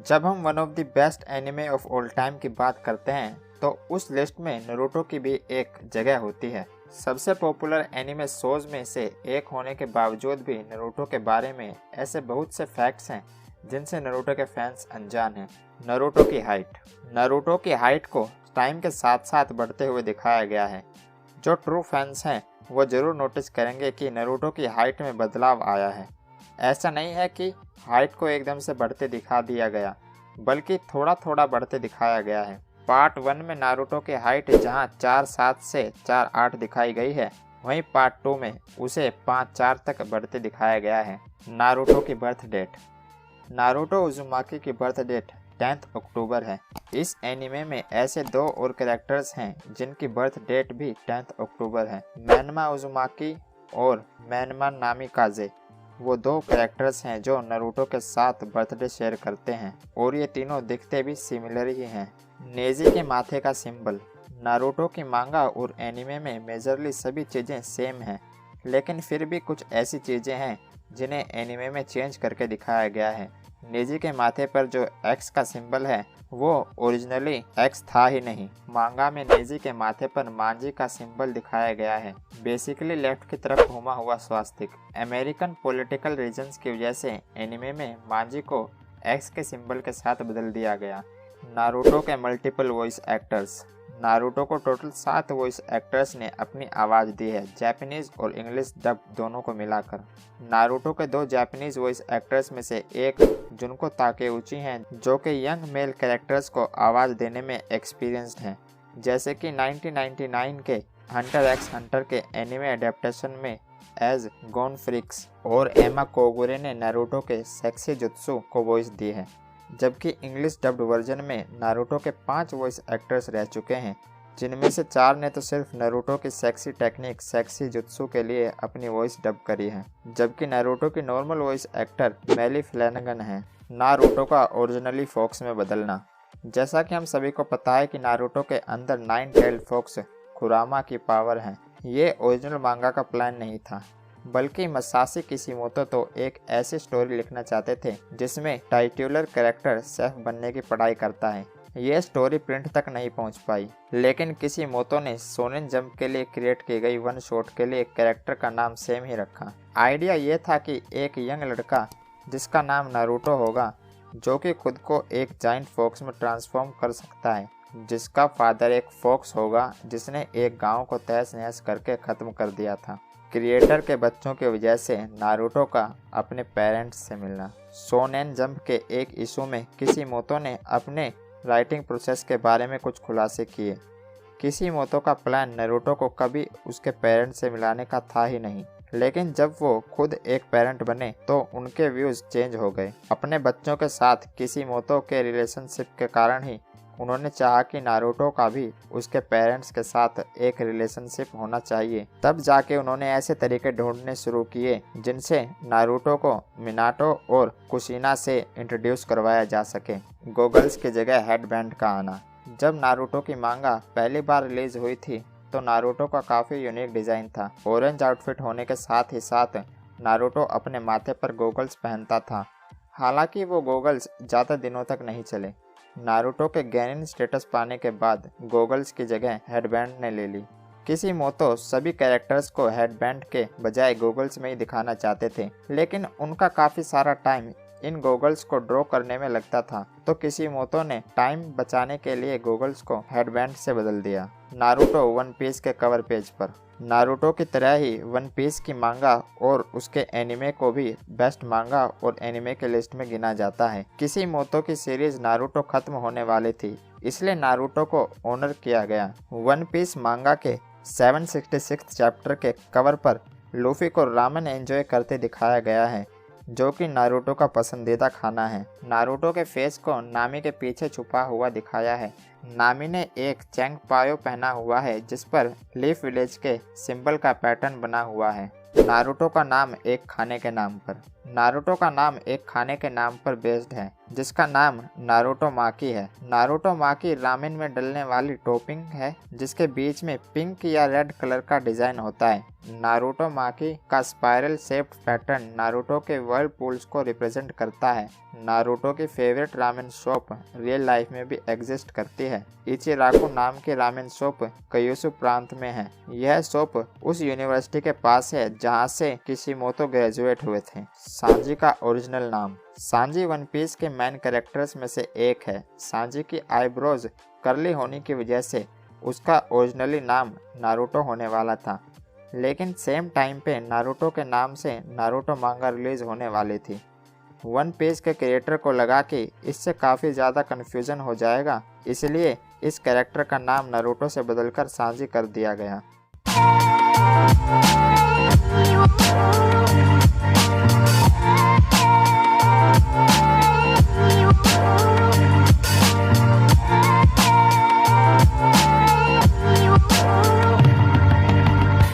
जब हम one of the best anime of all time की बात करते हैं तो उस लिस्ट में नारुतो की भी एक जगह होती है। सबसे पॉपुलर एनिमे शोज में से एक होने के बावजूद भी नारुतो के बारे में ऐसे बहुत से फैक्ट्स हैं जिनसे नारुतो के फैंस अनजान हैं। नारुतो की हाइट को टाइम के साथ साथ बढ़ते हुए दिखाया गया है। जो ट्रू फैंस हैं वो जरूर नोटिस करेंगे कि नारुतो की हाइट में बदलाव आया है। ऐसा नहीं है कि हाइट को एकदम से बढ़ते दिखा दिया गया, बल्कि थोड़ा थोड़ा बढ़ते दिखाया गया है। पार्ट 1 में नारुतो की हाइट जहां 4'7" से 4'8" दिखाई गई है, वहीं पार्ट 2 में उसे 5'4" तक बढ़ते दिखाया गया है। नारुतो की बर्थ डेट। नारुतो उज़ुमाकी की बर्थ डेट 10 अक्टूबर है। इस एनिमे में ऐसे दो और कैरेक्टर्स हैं जिनकी बर्थ डेट भी 10 अक्टूबर है। मैनमा उज़ुमाकी और मैनमा नामिकाजे वो दो कैरेक्टर्स हैं जो नारुतो के साथ बर्थडे शेयर करते हैं और ये तीनों दिखते भी सिमिलर ही हैं। नेजी के माथे का सिंबल। नारुतो की मांगा और एनिमे में मेजरली सभी चीज़ें सेम हैं, लेकिन फिर भी कुछ ऐसी चीज़ें हैं जिन्हें एनिमे में चेंज करके दिखाया गया है। नेजी के माथे पर जो एक्स का सिंबल है वो ओरिजिनली एक्स था ही नहीं। मांगा में नेजी के माथे पर मांजी का सिंबल दिखाया गया है, बेसिकली लेफ्ट की तरफ घुमा हुआ स्वास्तिक। अमेरिकन पॉलिटिकल रीजंस की वजह से एनिमे में मांजी को एक्स के सिंबल के साथ बदल दिया गया। नारुतो के मल्टीपल वॉइस एक्टर्स। नारुतो को टोटल 7 वॉइस एक्टर्स ने अपनी आवाज़ दी है, जापानीज और इंग्लिश डब दोनों को मिलाकर। नारुतो के 2 जापानीज वॉइस एक्टर्स में से एक जुनको ताकेउची हैं, जो कि यंग मेल कैरेक्टर्स को आवाज़ देने में एक्सपीरियंस्ड हैं, जैसे कि 1999 के हंटर एक्स हंटर के एनिमे एडेप्टेशन में एज गोन फ्रिक्स, और एमा कोगुरे ने नारुतो के सेक्सी जुत्सु को वॉइस दी है। जबकि इंग्लिश डब्ड वर्जन में नारुतो के 5 वॉइस एक्टर्स रह चुके हैं, जिनमें से 4 ने तो सिर्फ नारुतो की सेक्सी टेक्निक सेक्सी जुत्सु के लिए अपनी वॉइस डब करी है, जबकि नारुतो की नॉर्मल वॉइस एक्टर मेली फ्लैनगन है। नारुतो का ओरिजिनली फॉक्स में बदलना। जैसा कि हम सभी को पता है कि नारुतो के अंदर 9 टेल्ड फॉक्स खुरामा की पावर है। ये ओरिजिनल मांगा का प्लान नहीं था, बल्कि मसाशी किशिमोतो तो एक ऐसी स्टोरी लिखना चाहते थे जिसमें टाइटुलर कैरेक्टर शेफ बनने की पढ़ाई करता है। ये स्टोरी प्रिंट तक नहीं पहुंच पाई, लेकिन किशिमोतो ने शोनेन जंप के लिए क्रिएट की गई वन शॉट के लिए कैरेक्टर का नाम सेम ही रखा। आइडिया ये था कि एक यंग लड़का जिसका नाम नारुतो होगा, जो कि खुद को एक जाइंट फॉक्स में ट्रांसफॉर्म कर सकता है, जिसका फादर एक फॉक्स होगा जिसने एक गाँव को तहस नहस करके ख़त्म कर दिया था। क्रिएटर के बच्चों की वजह से नारुतो का अपने पेरेंट्स से मिलना। शोनेन जंप के एक इशू में किशिमोतो ने अपने राइटिंग प्रोसेस के बारे में कुछ खुलासे किए। किशिमोतो का प्लान नारुतो को कभी उसके पेरेंट्स से मिलाने का था ही नहीं, लेकिन जब वो खुद एक पेरेंट बने तो उनके व्यूज़ चेंज हो गए। अपने बच्चों के साथ किशिमोतो के रिलेशनशिप के कारण ही उन्होंने चाहा कि नारुतो का भी उसके पेरेंट्स के साथ एक रिलेशनशिप होना चाहिए। तब जाके उन्होंने ऐसे तरीके ढूंढने शुरू किए जिनसे नारुतो को मिनाटो और कुशिना से इंट्रोड्यूस करवाया जा सके। गॉगल्स की जगह हेडबैंड का आना। जब नारुतो की मांगा पहली बार रिलीज हुई थी तो नारुतो का काफ़ी यूनिक डिज़ाइन था। ऑरेंज आउटफिट होने के साथ ही साथ नारुतो अपने माथे पर गॉगल्स पहनता था। हालांकि वो गॉगल्स ज़्यादा दिनों तक नहीं चले। नारुतो के गेनिन स्टेटस पाने के बाद गॉगल्स की जगह हेडबैंड ने ले ली। किशिमोतो सभी कैरेक्टर्स को हेडबैंड के बजाय गॉगल्स में ही दिखाना चाहते थे, लेकिन उनका काफ़ी सारा टाइम इन गॉगल्स को ड्रॉ करने में लगता था, तो किशिमोतो ने टाइम बचाने के लिए गॉगल्स को हेडबैंड से बदल दिया। नारुतो वन पीस के कवर पेज पर। नारुतो की तरह ही वन पीस की मांगा और उसके एनिमे को भी बेस्ट मांगा और एनिमे के लिस्ट में गिना जाता है। किशिमोतो की सीरीज नारुतो खत्म होने वाली थी, इसलिए नारुतो को ऑनर किया गया। वन पीस मांगा के 766 चैप्टर के कवर पर लूफी को रामेन एंजॉय करते दिखाया गया है, जो कि नारुतो का पसंदीदा खाना है। नारुतो के फेस को नामी के पीछे छुपा हुआ दिखाया है। नामी ने एक चेंगपायो पहना हुआ है जिस पर लीफ विलेज के सिंबल का पैटर्न बना हुआ है। नारुतो का नाम एक खाने के नाम पर। नारुतो का नाम एक खाने के नाम पर बेस्ड है जिसका नाम नारुतो माकी है। नारुतो माकी रामेन में डलने वाली टॉपिंग है जिसके बीच में पिंक या रेड कलर का डिजाइन होता है। नारुतो माकी का स्पाइरल शेप्ड पैटर्न नारुतो के वर्ल्ड पूल्स को रिप्रेजेंट करता है। नारुतो की favourite ramen shop real life में भी एग्जिस्ट करती है। इचिराकु नाम की रामेन शॉप क्यूशु प्रांत में है। यह शॉप उस यूनिवर्सिटी के पास है जहां से किशिमोतो ग्रेजुएट हुए थे। सांजी का ओरिजिनल नाम। सांजी वन पीस के मेन कैरेक्टर्स में से एक है। सांजी की आईब्रोज कर्ली होने की वजह से उसका ओरिजिनली नाम नारुतो होने वाला था, लेकिन सेम टाइम पे नारुतो के नाम से नारुतो मांगा रिलीज होने वाली थी। वन पीस के क्रिएटर को लगा कि इससे काफ़ी ज़्यादा कन्फ्यूजन हो जाएगा, इसलिए इस कैरेक्टर का नाम नारुतो से बदलकर सांजी कर दिया गया।